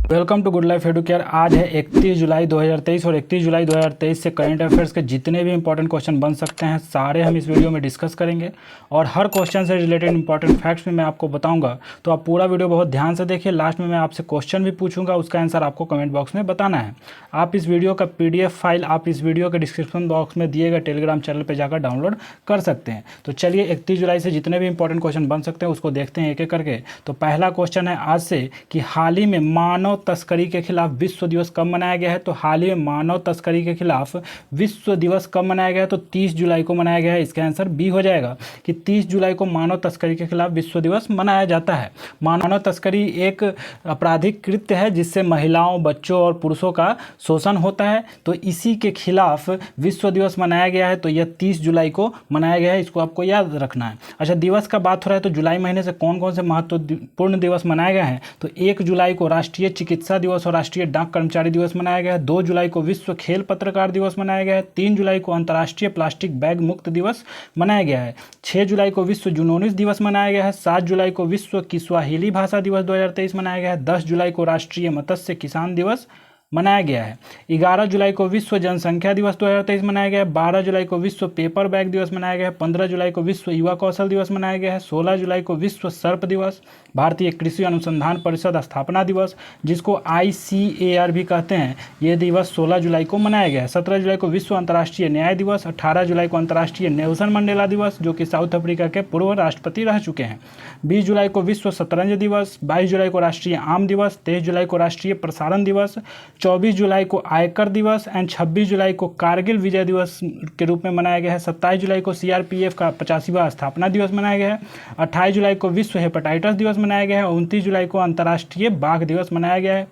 Welcome to Good Life Educare. आज है 31 जुलाई 2023 और 31 जुलाई 2023 से करंट अफेयर्स के जितने भी इंपॉर्टेंट क्वेश्चन बन सकते हैं सारे हम इस वीडियो में डिस्कस करेंगे और हर क्वेश्चन से रिलेटेड इंपॉर्टेंट फैक्ट्स में मैं आपको बताऊंगा। तो आप पूरा वीडियो बहुत ध्यान से देखिए। लास्ट में मैं आपसे क्वेश्चन भी पूछूंगा, उसका आंसर आपको कमेंट बॉक्स में बताना है। आप इस वीडियो का PDF फाइल आप इस वीडियो के डिस्क्रिप्शन बॉक्स में दिए गए टेलीग्राम चैनल पर जाकर डाउनलोड कर सकते हैं। तो चलिए 31 जुलाई से जितने भी इंपॉर्टेंट क्वेश्चन बन सकते हैं उसको देखते हैं एक एक करके। तो पहला क्वेश्चन है आज से कि हाल ही में मानव तस्करी के खिलाफ विश्व दिवस कब मनाया गया है। तो हाल ही में मानव तस्करी के खिलाफ विश्व दिवस कब मनाया गया है? तो 30 जुलाई को मनाया गया है। इसका आंसर बी हो जाएगा कि 30 जुलाई को मानव तस्करी के खिलाफ विश्व दिवस मनाया जाता है। मानव तस्करी एक आपराधिक कृत्य है जिससे महिलाओं, बच्चों और पुरुषों का शोषण होता है। तो इसी के खिलाफ विश्व दिवस मनाया गया है। तो यह 30 जुलाई को मनाया गया है, इसको आपको याद रखना है। अच्छा, दिवस का बात हो रहा है तो जुलाई महीने से कौन कौन से महत्वपूर्ण दिवस मनाए गए हैं? तो 1 जुलाई को राष्ट्रीय चिकित्सा दिवस और राष्ट्रीय डाक कर्मचारी दिवस मनाया गया है। 2 जुलाई को विश्व खेल पत्रकार दिवस मनाया गया है। 3 जुलाई को अंतर्राष्ट्रीय प्लास्टिक बैग मुक्त दिवस मनाया गया है। 6 जुलाई को विश्व जुनूनिस दिवस मनाया गया है। 7 जुलाई को विश्व किस्वाहिली भाषा दिवस 2023 मनाया गया है। 10 जुलाई को राष्ट्रीय मत्स्य किसान दिवस मनाया गया है। 11 जुलाई को विश्व जनसंख्या दिवस 2023 मनाया गया है। 12 जुलाई को विश्व पेपर बैग दिवस मनाया गया है। 15 जुलाई को विश्व युवा कौशल दिवस मनाया गया है। 16 जुलाई को विश्व सर्प दिवस, भारतीय कृषि अनुसंधान परिषद स्थापना दिवस जिसको ICAR भी कहते हैं, ये दिवस 16 जुलाई को मनाया गया है। 17 जुलाई को विश्व अंतर्राष्ट्रीय न्याय दिवस। 18 जुलाई को अंतर्राष्ट्रीय नेल्सन मंडेला दिवस जो कि साउथ अफ्रीका के पूर्व राष्ट्रपति रह चुके हैं। 20 जुलाई को विश्व शतरंज दिवस। 22 जुलाई को राष्ट्रीय आम दिवस। 23 जुलाई को राष्ट्रीय प्रसारण दिवस। 24 जुलाई को आयकर दिवस एंड 26 जुलाई को कारगिल विजय दिवस के रूप में मनाया गया है। 27 जुलाई को CRPF का 85वां स्थापना दिवस मनाया गया है। 28 जुलाई को विश्व हेपेटाइटिस दिवस मनाया गया है। 29 जुलाई को अंतर्राष्ट्रीय बाघ दिवस मनाया गया है।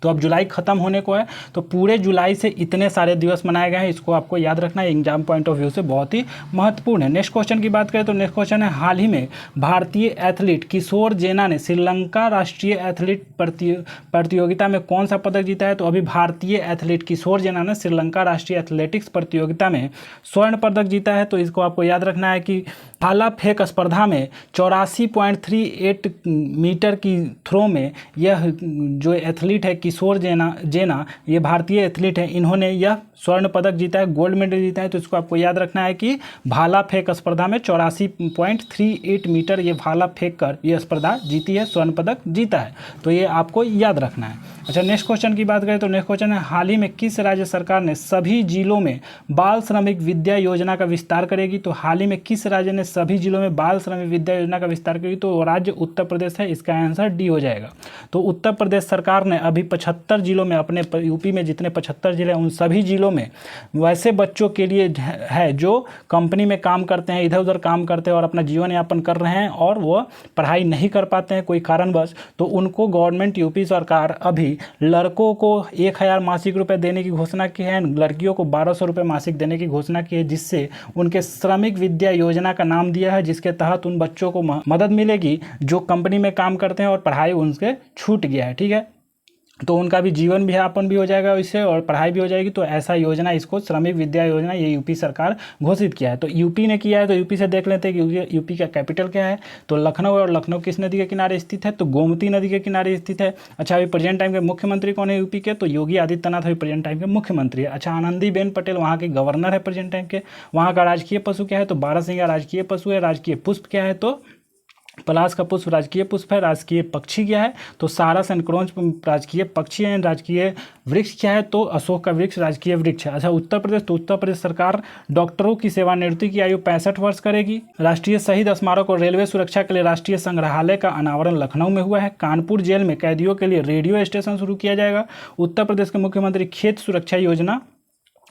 तो अब जुलाई खत्म होने को है, तो पूरे जुलाई से इतने सारे दिवस मनाए गए हैं, इसको आपको याद रखना है। एग्जाम पॉइंट ऑफ व्यू से बहुत ही महत्वपूर्ण है। नेक्स्ट क्वेश्चन की बात करें तो नेक्स्ट क्वेश्चन है, हाल ही में भारतीय एथलीट किशोर जेना ने श्रीलंका राष्ट्रीय एथलीट प्रतियोगिता में कौन सा पदक जीता है? तो अभी भारतीय एथलीट किशोर जेना ने श्रीलंका राष्ट्रीय एथलेटिक्स प्रतियोगिता में स्वर्ण पदक जीता है। तो इसको आपको याद रखना है कि भाला फेंक स्पर्धा में 84.38 मीटर की थ्रो में यह जो एथलीट है किशोर जेना ये भारतीय एथलीट है, इन्होंने यह स्वर्ण पदक जीता है, गोल्ड मेडल जीता है। तो इसको आपको याद रखना है कि भाला फेंक स्पर्धा में 84.38 मीटर ये भाला फेंक कर ये स्पर्धा जीती है, स्वर्ण पदक जीता है। तो ये आपको याद रखना है। अच्छा, नेक्स्ट क्वेश्चन की बात करें तो नेक्स्ट क्वेश्चन है, हाल ही में किस राज्य सरकार ने सभी जिलों में बाल श्रमिक विद्या योजना का विस्तार करेगी? तो हाल ही में किस राज्य ने सभी जिलों में बाल श्रमिक विद्या योजना का विस्तार करेगी? तो राज्य उत्तर प्रदेश है, इसका आंसर डी हो जाएगा। तो उत्तर प्रदेश सरकार ने अभी 75 जिलों में, अपने यूपी में जितने 75 जिले हैं उन सभी जिलों में वैसे बच्चों के लिए है जो कंपनी में काम करते हैं, इधर उधर काम करते हैं और अपना जीवन यापन कर रहे हैं और वो पढ़ाई नहीं कर पाते हैं कोई कारणवश, तो उनको गवर्नमेंट यूपी सरकार अभी लड़कों को 1000 मासिक रुपए देने की घोषणा की है, लड़कियों को 1200 रुपये मासिक देने की घोषणा की है, जिससे उनके श्रमिक विद्या योजना का नाम दिया है, जिसके तहत उन बच्चों को मदद मिलेगी जो कंपनी में काम करते हैं और पढ़ाई उनसे छूट गया है। ठीक है, तो उनका भी जीवन भी यापन भी हो जाएगा इससे और पढ़ाई भी हो जाएगी। तो ऐसा योजना, इसको श्रमिक विद्या योजना, ये यूपी सरकार घोषित किया है। तो यूपी ने किया है, तो यूपी से देख लेते हैं कि यूपी का कैपिटल क्या है। तो लखनऊ है और लखनऊ किस नदी के किनारे स्थित है? तो गोमती नदी के किनारे स्थित है। अच्छा, अभी प्रेजेंट टाइम के मुख्यमंत्री कौन है यूपी के? तो योगी आदित्यनाथ अभी प्रेजेंट टाइम के मुख्यमंत्री है। अच्छा, आनंदीबेन पटेल वहाँ के गवर्नर है प्रेजेंट टाइम के। वहाँ का राजकीय पशु क्या है? तो बारहसिंगा राजकीय पशु है। राजकीय पुष्प क्या है? तो पलाश का पुष्प राजकीय पुष्प है। राजकीय पक्षी क्या है? तो सारस एंड क्रोंच राजकीय पक्षी हैं। राजकीय वृक्ष क्या है? तो अशोक का वृक्ष राजकीय वृक्ष है। अच्छा, उत्तर प्रदेश, तो उत्तर प्रदेश सरकार डॉक्टरों की सेवानिवृत्ति की आयु 65 वर्ष करेगी। राष्ट्रीय शहीद स्मारक और रेलवे सुरक्षा के लिए राष्ट्रीय संग्रहालय का अनावरण लखनऊ में हुआ है। कानपुर जेल में कैदियों के लिए रेडियो स्टेशन शुरू किया जाएगा। उत्तर प्रदेश के मुख्यमंत्री खेत सुरक्षा योजना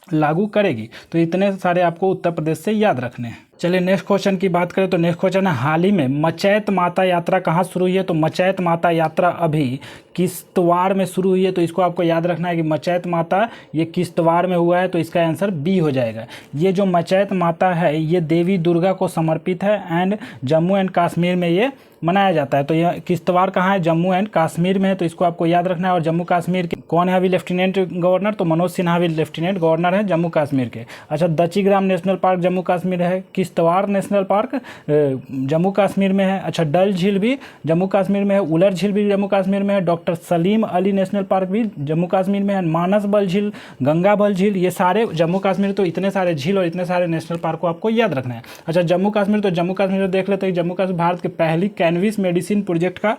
लागू करेगी। तो इतने सारे आपको उत्तर प्रदेश से याद रखने हैं। चलिए नेक्स्ट क्वेश्चन की बात करें तो नेक्स्ट क्वेश्चन है, हाल ही में मचैत माता यात्रा कहाँ शुरू हुई है? तो मचैत माता यात्रा अभी किश्तवाड़ में शुरू हुई है। तो इसको आपको याद रखना है कि मचैत माता ये किश्तवाड़ में हुआ है। तो इसका आंसर बी हो जाएगा। ये जो मचैत माता है ये देवी दुर्गा को समर्पित है एंड जम्मू एंड कश्मीर में ये मनाया जाता है। तो यह किश्तवाड़ कहाँ है? जम्मू एंड कश्मीर में है। तो इसको आपको याद रखना है। और जम्मू कश्मीर के कौन है अभी लेफ्टिनेंट गवर्नर? तो मनोज सिन्हा अभी लेफ्टिनेंट गवर्नर है जम्मू कश्मीर के। अच्छा, दचीग्राम नेशनल पार्क जम्मू कश्मीर है। किश्तवाड़ नेशनल पार्क जम्मू कश्मीर में है। अच्छा, डल झील भी जम्मू कश्मीर में है। उलर झील भी जम्मू कश्मीर में है। Doctor doctor Salim Ali national park भी जम्मू कश्मीर में है। मानस बल झील, गंगा बल झील, ये सारे जम्मू कश्मीर, तो इतने सारे झील और इतने सारे नेशनल पार्क को आपको याद रखना है। अच्छा, जम्मू कश्मीर देख लेते हैं। जम्मू कश्मीर भारत के पहली कैनविस मेडिसिन प्रोजेक्ट का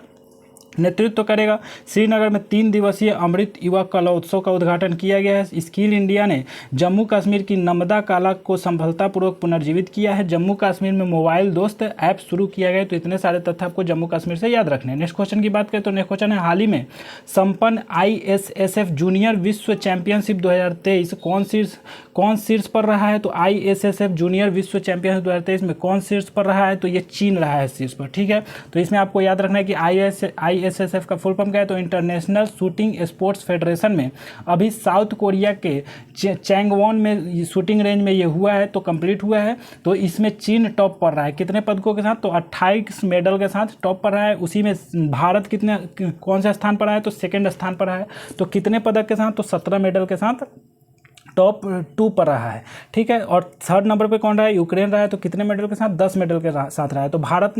नेतृत्व करेगा। श्रीनगर में 3 दिवसीय अमृत युवा कला उत्सव का उद्घाटन किया गया है। स्किल इंडिया ने जम्मू कश्मीर की नर्मदा कला को सफलतापूर्वक पुनर्जीवित किया है। जम्मू कश्मीर में मोबाइल दोस्त ऐप शुरू किया गया। तो इतने सारे तथ्य आपको जम्मू कश्मीर से याद रखने हैं। नेक्स्ट क्वेश्चन की बात करें तो नेक्स्ट क्वेश्चन है, हाल ही में संपन्न ISSF जूनियर विश्व चैंपियनशिप 2023 कौन शीर्ष पर रहा है? तो ISSF जूनियर विश्व चैंपियनशिप 2023 में कौन शीर्ष पर रहा है? तो ये चीन रहा है शीर्ष पर। ठीक है, तो इसमें आपको याद रखना है कि ISSF का फुल फॉर्म क्या है? तो इंटरनेशनल शूटिंग स्पोर्ट्स फेडरेशन में अभी साउथ कोरिया के चैंगवॉन में शूटिंग रेंज में ये हुआ है, तो कंप्लीट हुआ है। तो इसमें चीन टॉप पर रहा है कितने पदकों के साथ? तो 28 मेडल के साथ टॉप पर रहा है। उसी में भारत कौन सा स्थान पर रहा है? तो सेकेंड स्थान पर रहा है। तो कितने पदक के साथ? तो 17 मेडल के साथ टॉप 2 पर रहा है। ठीक है, और थर्ड नंबर पे कौन रहा है? यूक्रेन रहा है। तो कितने मेडल के साथ? 10 मेडल के साथ रहा है। तो भारत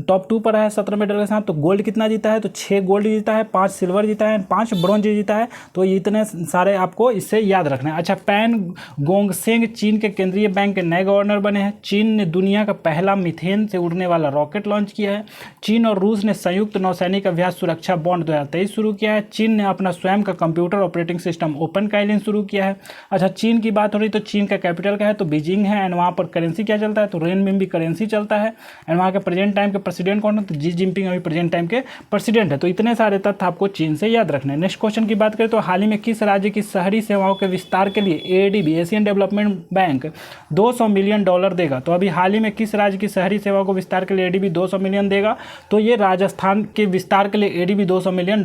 टॉप 2 पर रहा है 17 मेडल के साथ। तो गोल्ड कितना जीता है? तो 6 गोल्ड जीता है, 5 सिल्वर जीता है, 5 ब्रॉन्ज जीता है। तो इतने सारे आपको इससे याद रखना है। अच्छा, पैन गोंगसेंग चीन के केंद्रीय बैंक के नए गवर्नर बने हैं। चीन ने दुनिया का पहला मीथेन से उड़ने वाला रॉकेट लॉन्च किया है। चीन और रूस ने संयुक्त नौसैनिक अभ्यास सुरक्षा बॉन्ड 2023 शुरू किया है। चीन ने अपना स्वयं का computer operating system open Kaelin शुरू किया है। अच्छा, चीन की बात हो रही तो चीन का कैपिटल क्या है? तो बीजिंग है। एंड वहाँ पर करेंसी क्या चलता है? तो रेनमिन भी करेंसी चलता है। एंड वहाँ के प्रेजेंट टाइम के प्रेसिडेंट कौन है? तो जी जिनपिंग अभी प्रेजेंट टाइम के प्रेसिडेंट है। तो इतने सारे तथ्य आपको चीन से याद रखने हैं। नेक्स्ट क्वेश्चन की बात करें तो हाल ही में किस राज्य की शहरी सेवाओं के विस्तार के लिए ADB Asian development bank $200 million देगा? तो अभी हाल ही में किस राज्य की शहरी सेवाओं को विस्तार के लिए ADB 200 मिलियन देगा? तो ये राजस्थान के विस्तार के लिए ADB 200 मिलियन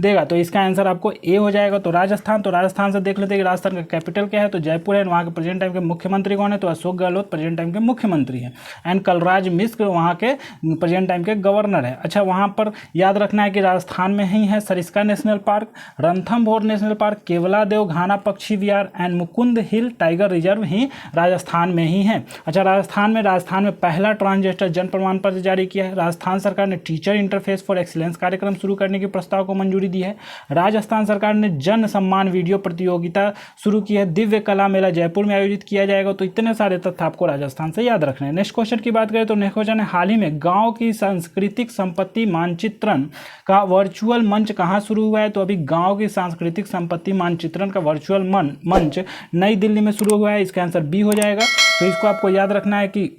देगा। तो इसका आंसर आपको ए हो जाएगा। तो राजस्थान से देख लेते हैं कि राजस्थान का कैपिटल क्या है? तो जयपुर है। वहाँ के प्रेजेंट टाइम के मुख्यमंत्री कौन है? तो अशोक गहलोत प्रेजेंट टाइम के मुख्यमंत्री हैं। एंड कलराज मिश्र वहाँ के प्रेजेंट टाइम के गवर्नर है। अच्छा, वहाँ पर याद रखना है कि राजस्थान में ही है Sariska national park, Ranthambore national park, Keoladeo Ghana पक्षी विहार and Mukund hill tiger reserve ही राजस्थान में ही है। अच्छा, राजस्थान में पहला ट्रांसजेंडर जन प्रमाण पत्र जारी किया है। राजस्थान सरकार ने टीचर इंटरफेस फॉर एक्सीलेंस कार्यक्रम शुरू करने के प्रस्ताव को मंजूरी दी है। राजस्थान सरकार ने जन सम्मान वीडियो प्रतियोगिता शुरू की है। दिव्य कला मेला जयपुर में आयोजित किया जाएगा। तो इतने सारे तथ्य आपको राजस्थान से याद रखने हैं। नेक्स्ट क्वेश्चन की बात करें तो नेक्स्ट क्वेश्चन है, हाल ही में गांव की सांस्कृतिक संपत्ति मानचित्रण का वर्चुअल मंच कहां शुरू हुआ है? तो अभी गांव की सांस्कृतिक संपत्ति मानचित्रण का वर्चुअल मंच नई दिल्ली में शुरू हुआ है। इसका आंसर बी हो जाएगा। तो इसको आपको याद रखना है कि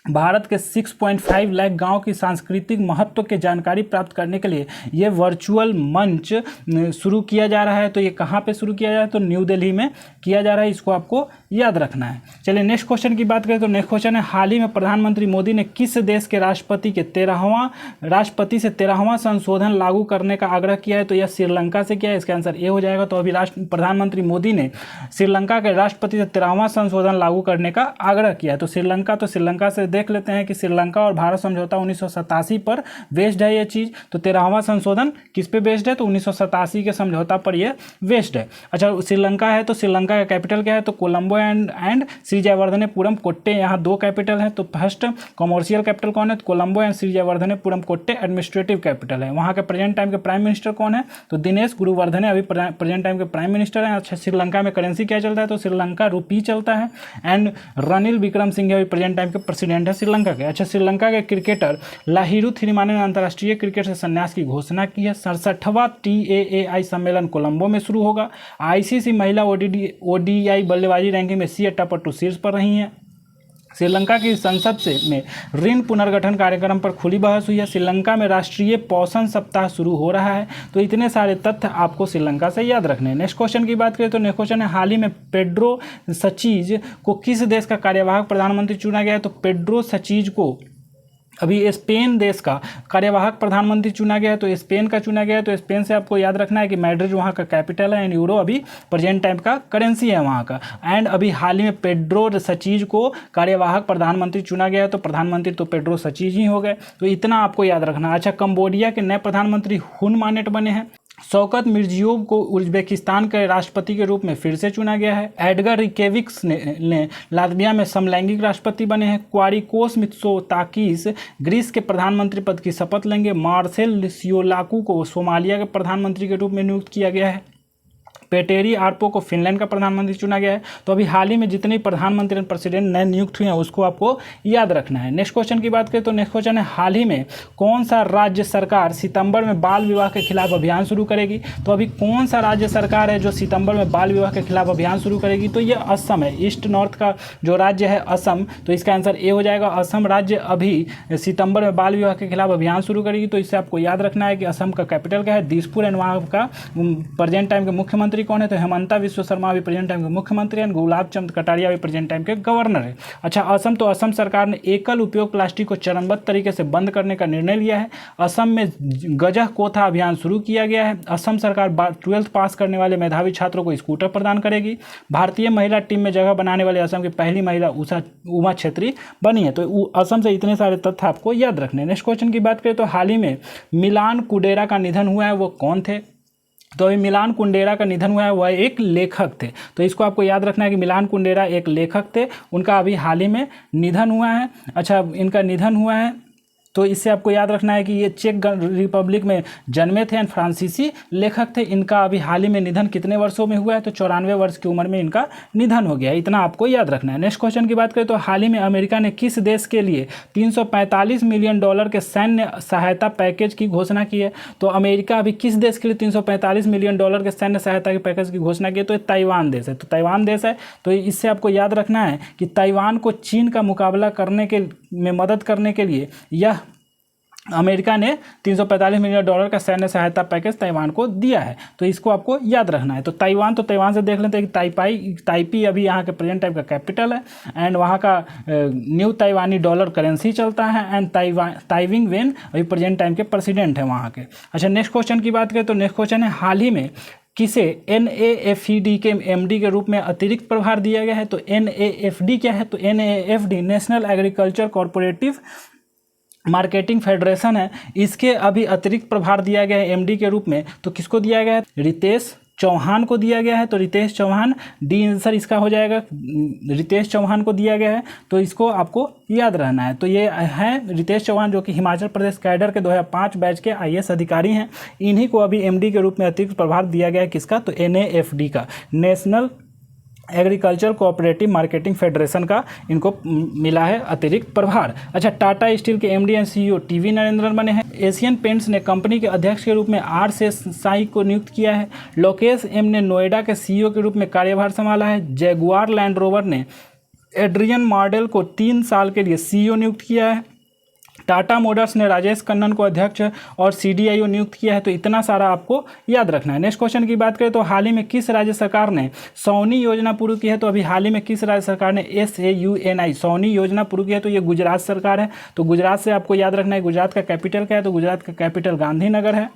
भारत के 6.5 लाख गांव की सांस्कृतिक महत्व की जानकारी प्राप्त करने के लिए ये वर्चुअल मंच शुरू किया जा रहा है। तो ये कहाँ पे शुरू किया जा रहा है? तो न्यू दिल्ली में किया जा रहा है। इसको आपको याद रखना है। चलिए नेक्स्ट क्वेश्चन की बात करें तो नेक्स्ट क्वेश्चन है, हाल ही में प्रधानमंत्री मोदी ने किस देश के राष्ट्रपति से 13वां संशोधन लागू करने का आग्रह किया है? तो यह श्रीलंका से किया है। इसका आंसर ए हो जाएगा। तो अभी प्रधानमंत्री मोदी ने श्रीलंका के राष्ट्रपति से 13वां संशोधन लागू करने का आग्रह किया है। तो श्रीलंका से देख लेते हैं कि श्रीलंका और भारत समझौता 1987 पर बेस्ड है ये चीज़। तो 13वां संशोधन किस पे बेस्ड है? तो 1987 के समझौता पर यह बेस्ड है। अच्छा, श्रीलंका है तो श्रीलंका का कैपिटल क्या है? तो कोलंबो एंड श्री जयवर्धनेपुरम कोट्टे, यहाँ 2 कैपिटल है। तो फर्स्ट कॉमर्शियल कैपिटल कौन है? तो Colombo and Shri Jayawardenepura Kotte administrative capital है। वहाँ के प्रेजेंट टाइम के प्राइम मिनिस्टर कौन है? तो दिनेश गुरुवर्धने अभी प्रेजेंट टाइम के प्राइम मिनिस्टर हैं। अच्छा, श्रीलंका में करेंसी क्या चलता है? तो श्रीलंका रुपी चलता है। एंड रणिल विक्रम सिंघे अभी प्रेजेंट टाइम के प्रेसिडेंट है श्रीलंका के। अच्छा, श्रीलंका के क्रिकेटर लाहिरू थिरिमाने ने अंतर्राष्ट्रीय क्रिकेट से संन्यास की घोषणा की है। 67वां TAAI सम्मेलन कोलंबो में शुरू होगा। ICC महिला ODI बल्लेबाजी रैंकिंग में सी टॉपर 2 शीर्ष पर रही हैं। श्रीलंका की संसद में ऋण पुनर्गठन कार्यक्रम पर खुली बहस हुई है। श्रीलंका में राष्ट्रीय पोषण सप्ताह शुरू हो रहा है। तो इतने सारे तथ्य आपको श्रीलंका से याद रखने हैं। नेक्स्ट क्वेश्चन की बात करें तो नेक्स्ट क्वेश्चन है, हाल ही में पेड्रो सचीज को किस देश का कार्यवाहक प्रधानमंत्री चुना गया है? तो पेड्रो सचीज को अभी स्पेन देश का कार्यवाहक प्रधानमंत्री चुना गया है। तो स्पेन का चुना गया है। तो स्पेन से आपको याद रखना है कि मैड्रिड वहाँ का कैपिटल है एंड यूरो अभी प्रेजेंट टाइम का करेंसी है वहाँ का। एंड अभी हाल ही में पेड्रो सचीज को कार्यवाहक प्रधानमंत्री चुना गया है। तो प्रधानमंत्री तो पेड्रो सचीज ही हो गए। तो इतना आपको याद रखना। अच्छा, कंबोडिया के नए प्रधानमंत्री हुन मानेट बने हैं। शौकत मिर्जियोव को उज्बेकिस्तान के राष्ट्रपति के रूप में फिर से चुना गया है। एडगर रिकेविक्स ने लातविया में समलैंगिक राष्ट्रपति बने हैं। क्वारिकोस मित्सोताकिस ग्रीस के प्रधानमंत्री पद की शपथ लेंगे। मार्सेल सियोलाकू को सोमालिया के प्रधानमंत्री के रूप में नियुक्त किया गया है। पेटेरी आर्पो को फिनलैंड का प्रधानमंत्री चुना गया है। तो अभी हाल ही में जितने प्रधानमंत्री प्रेसिडेंट नए नियुक्त हुए हैं उसको आपको याद रखना है। नेक्स्ट क्वेश्चन की बात करें तो नेक्स्ट क्वेश्चन है, हाल ही में कौन सा राज्य सरकार सितंबर में बाल विवाह के खिलाफ अभियान शुरू करेगी? तो अभी कौन सा राज्य सरकार है जो सितंबर में बाल विवाह के खिलाफ अभियान शुरू करेगी? तो ये असम है। ईस्ट नॉर्थ का जो राज्य है असम, तो इसका आंसर ए हो जाएगा। असम राज्य अभी सितंबर में बाल विवाह के खिलाफ अभियान शुरू करेगी। तो इससे आपको याद रखना है कि असम का कैपिटल क्या है, दिसपुर, एंड वहाँ का प्रेजेंट टाइम के मुख्यमंत्री कौन है? तो हेमंता विश्व शर्मा अभी प्रेजेंट टाइम के मुख्यमंत्री हैं। गुलाब चंद कटारिया भी प्रेजेंट टाइम के गवर्नर है। अच्छा, असम, तो असम सरकार ने एकल उपयोग प्लास्टिक को चरणबद्ध तरीके से बंद करने का निर्णय लिया है। असम में गजह कोथा अभियान शुरू किया गया है। असम सरकार 12th पास करने वाले मेधावी छात्रों को स्कूटर प्रदान करेगी। भारतीय महिला टीम में जगह बनाने वाले असम की पहली महिला उमा छेत्री बनी है। तो असम से इतने सारे तथ्य आपको याद रखने। नेक्स्ट क्वेश्चन की बात करें तो हाल ही में मिलान कुंडेरा का निधन हुआ है, वो कौन थे? तो अभी मिलान कुंडेरा का निधन हुआ है, वह एक लेखक थे। तो इसको आपको याद रखना है कि मिलान कुंडेरा एक लेखक थे, उनका अभी हाल ही में निधन हुआ है। अच्छा, इनका निधन हुआ है तो इससे आपको याद रखना है कि ये चेक रिपब्लिक में जन्मे थे एंड फ्रांसीसी लेखक थे। इनका अभी हाल ही में निधन कितने वर्षों में हुआ है? तो 94 वर्ष की उम्र में इनका निधन हो गया। इतना आपको याद रखना है। नेक्स्ट क्वेश्चन की बात करें तो हाल ही में अमेरिका ने किस देश के लिए $345 मिलियन के सैन्य सहायता पैकेज की घोषणा की है? तो अमेरिका अभी किस देश के लिए $345 मिलियन के सैन्य सहायता के पैकेज की घोषणा की है? तो ये ताइवान देश है। तो ताइवान देश है, तो इससे आपको याद रखना है कि ताइवान को चीन का मुकाबला करने के में मदद करने के लिए यह अमेरिका ने $345 मिलियन का सैन्य सहायता पैकेज ताइवान को दिया है। तो इसको आपको याद रखना है। तो ताइवान से देख लेते हैं कि ताइपी अभी यहाँ के प्रेजेंट टाइम का कैपिटल है एंड वहाँ का न्यू ताइवानी डॉलर करेंसी चलता है एंड ताइविंग वेन अभी प्रेजेंट टाइम के प्रेसिडेंट है वहाँ के। अच्छा, नेक्स्ट क्वेश्चन की बात करें तो नेक्स्ट क्वेश्चन है, हाल ही में किसे NAFED के MD के रूप में अतिरिक्त प्रभार दिया गया है? तो NAFD क्या है? तो NAFD national agriculture corporative marketing federation है, इसके अभी अतिरिक्त प्रभार दिया गया है MD के रूप में। तो किसको दिया गया है? रितेश चौहान को दिया गया है। तो रितेश चौहान डी आंसर इसका हो जाएगा, रितेश चौहान को दिया गया है। तो इसको आपको याद रहना है। तो ये है रितेश चौहान जो कि हिमाचल प्रदेश कैडर के 2005 बैच के IAS अधिकारी हैं। इन्हीं को अभी MD के रूप में अतिरिक्त प्रभार दिया गया है। किसका? तो NAFD का, national agriculture cooperative marketing federation का इनको मिला है अतिरिक्त प्रभार। अच्छा, टाटा स्टील के MD and CEO TV Narendran बने हैं। एशियन पेंट्स ने कंपनी के अध्यक्ष के रूप में R शेषसाई को नियुक्त किया है। लोकेश M ने नोएडा के CEO के रूप में कार्यभार संभाला है। जैगुआर लैंड रोवर ने एड्रियन मॉडल को 3 साल के लिए CEO नियुक्त किया है। टाटा मोटर्स ने राजेश कन्नन को अध्यक्ष और CDIO नियुक्त किया है। तो इतना सारा आपको याद रखना है। नेक्स्ट क्वेश्चन की बात करें तो हाल ही में किस राज्य सरकार ने सौनी योजना पूरी की है? तो अभी हाल ही में किस राज्य सरकार ने SAUNI सौनी योजना पूरी की है? तो ये गुजरात सरकार है। तो गुजरात से आपको याद रखना है गुजरात का कैपिटल क्या है? तो गुजरात का कैपिटल गांधीनगर है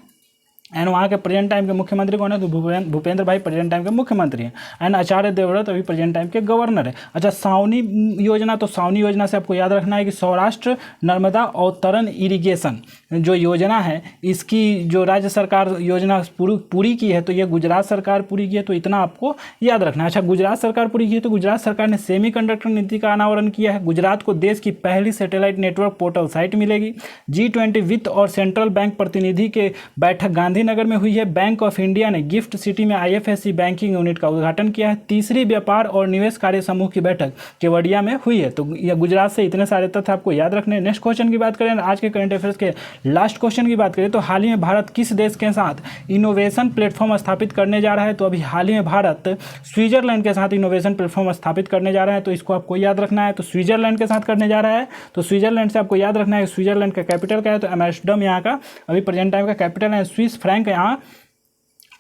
एंड वहाँ के प्रेजेंट टाइम के मुख्यमंत्री कौन है? तो भूपेंद्र भाई प्रेजेंट टाइम के मुख्यमंत्री हैं एंड आचार्य देवव्रत अभी प्रेजेंट टाइम के गवर्नर है। अच्छा, सावनी योजना, तो सावनी योजना से आपको याद रखना है कि सौराष्ट्र नर्मदा अवतरण इरिगेशन जो योजना है, इसकी जो राज्य सरकार योजना पूरी की है तो ये गुजरात सरकार पूरी की है। तो इतना आपको याद रखना है। अच्छा, गुजरात सरकार पूरी की है तो गुजरात सरकार ने सेमीकंडक्टर नीति का अनावरण किया है। गुजरात को देश की पहली सैटेलाइट नेटवर्क पोर्टल साइट मिलेगी। G20 वित्त और सेंट्रल बैंक प्रतिनिधि के बैठक गांधीनगर में हुई है। बैंक ऑफ इंडिया ने गिफ्ट सिटी में IFSC बैंकिंग यूनिट का उद्घाटन किया है। तीसरी व्यापार और निवेश कार्य समूह की बैठक केवड़िया में हुई है। तो यह गुजरात से इतने सारे तथ्य आपको याद रखने हैं। नेक्स्ट क्वेश्चन की बात करें, आज के करंट अफेयर्स के लास्ट क्वेश्चन की बात करें तो हाल ही में भारत किस देश के साथ इनोवेशन प्लेटफॉर्म स्थापित करने जा रहा है? तो अभी हाल ही में भारत स्विट्जरलैंड के साथ इनोवेशन प्लेटफॉर्म स्थापित करने जा रहा है। तो इसको आपको याद रखना है। तो स्विट्जरलैंड के साथ करने जा रहा है। तो स्विट्जरलैंड से आपको याद रखना है स्विट्जरलैंड का कैपिटल क्या है? तो एम्स्टर्डम यहाँ का अभी प्रेजेंट टाइम का कैपिटल है। स्विस फ्रैंक यहाँ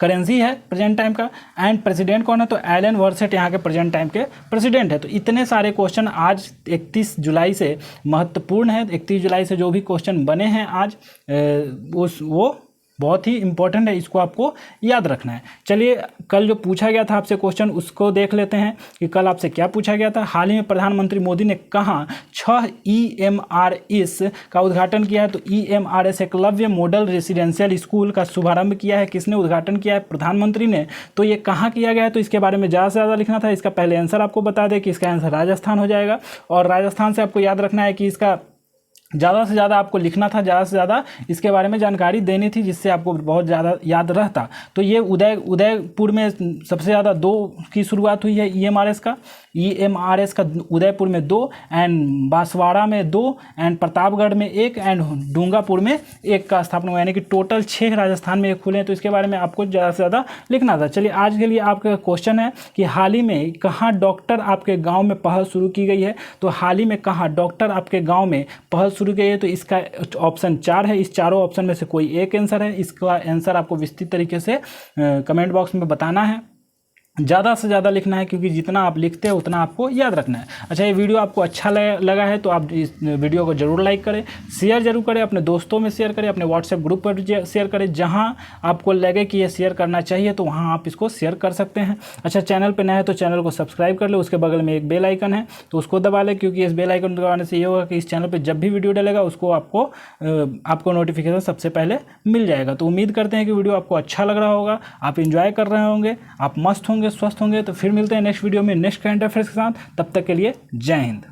करेंसी है प्रेजेंट टाइम का एंड प्रेसिडेंट कौन है? तो एलन वर्सेट यहाँ के प्रेजेंट टाइम के प्रेसिडेंट है। तो इतने सारे क्वेश्चन आज 31 जुलाई से महत्वपूर्ण है। 31 जुलाई से जो भी क्वेश्चन बने हैं आज वो बहुत ही इंपॉर्टेंट है, इसको आपको याद रखना है। चलिए कल जो पूछा गया था आपसे क्वेश्चन उसको देख लेते हैं कि कल आपसे क्या पूछा गया था। हाल ही में प्रधानमंत्री मोदी ने कहाँ 6 EMRS का उद्घाटन किया है? तो EMRS Eklavya model residential school का शुभारंभ किया है। किसने उद्घाटन किया है? प्रधानमंत्री ने। तो ये कहाँ किया गया है? तो इसके बारे में ज़्यादा से ज़्यादा लिखना था। इसका पहले आंसर आपको बता दें कि इसका आंसर राजस्थान हो जाएगा, और राजस्थान से आपको याद रखना है कि इसका ज़्यादा से ज़्यादा आपको लिखना था, ज़्यादा से ज़्यादा इसके बारे में जानकारी देनी थी, जिससे आपको बहुत ज़्यादा याद रहता। तो ये उदयपुर में सबसे ज़्यादा 2 की शुरुआत हुई है EMRS का उदयपुर में 2, एंड बांसवाड़ा में 2, एंड प्रतापगढ़ में 1, एंड डूंगापुर में 1 का स्थापना हुआ, यानी कि टोटल 6 राजस्थान में खुले हैं। तो इसके बारे में आपको ज़्यादा से ज़्यादा लिखना था। चलिए आज के लिए आपका क्वेश्चन है कि हाल ही में कहाँ डॉक्टर आपके गाँव में पहल शुरू की गई है? तो हाल ही में कहाँ डॉक्टर आपके गाँव में पहल शुरू की है? तो इसका ऑप्शन 4 है। इस चारों ऑप्शन में से कोई एक आंसर है। इसका आंसर आपको विस्तृत तरीके से कमेंट बॉक्स में बताना है। ज़्यादा से ज़्यादा लिखना है, क्योंकि जितना आप लिखते हैं उतना आपको याद रखना है। अच्छा, ये वीडियो आपको अच्छा लगा है तो आप इस वीडियो को ज़रूर लाइक करें, शेयर जरूर करें, अपने दोस्तों में शेयर करें, अपने व्हाट्सएप ग्रुप पर शेयर करें। जहां आपको लगे कि ये शेयर करना चाहिए तो वहां आप इसको शेयर कर सकते हैं। अच्छा, चैनल पर नया है तो चैनल को सब्सक्राइब कर ले, उसके बगल में एक बेल आइकन है तो उसको दबा लें, क्योंकि इस बेल आइकन दबाने से ये होगा कि इस चैनल पर जब भी वीडियो डलेगा उसको आपको नोटिफिकेशन सबसे पहले मिल जाएगा। तो उम्मीद करते हैं कि वीडियो आपको अच्छा लग रहा होगा, आप इंजॉय कर रहे होंगे, आप मस्त होंगे, स्वस्थ होंगे। तो फिर मिलते हैं नेक्स्ट वीडियो में नेक्स्ट करंट अफेयर्स के साथ। तब तक के लिए जय हिंद।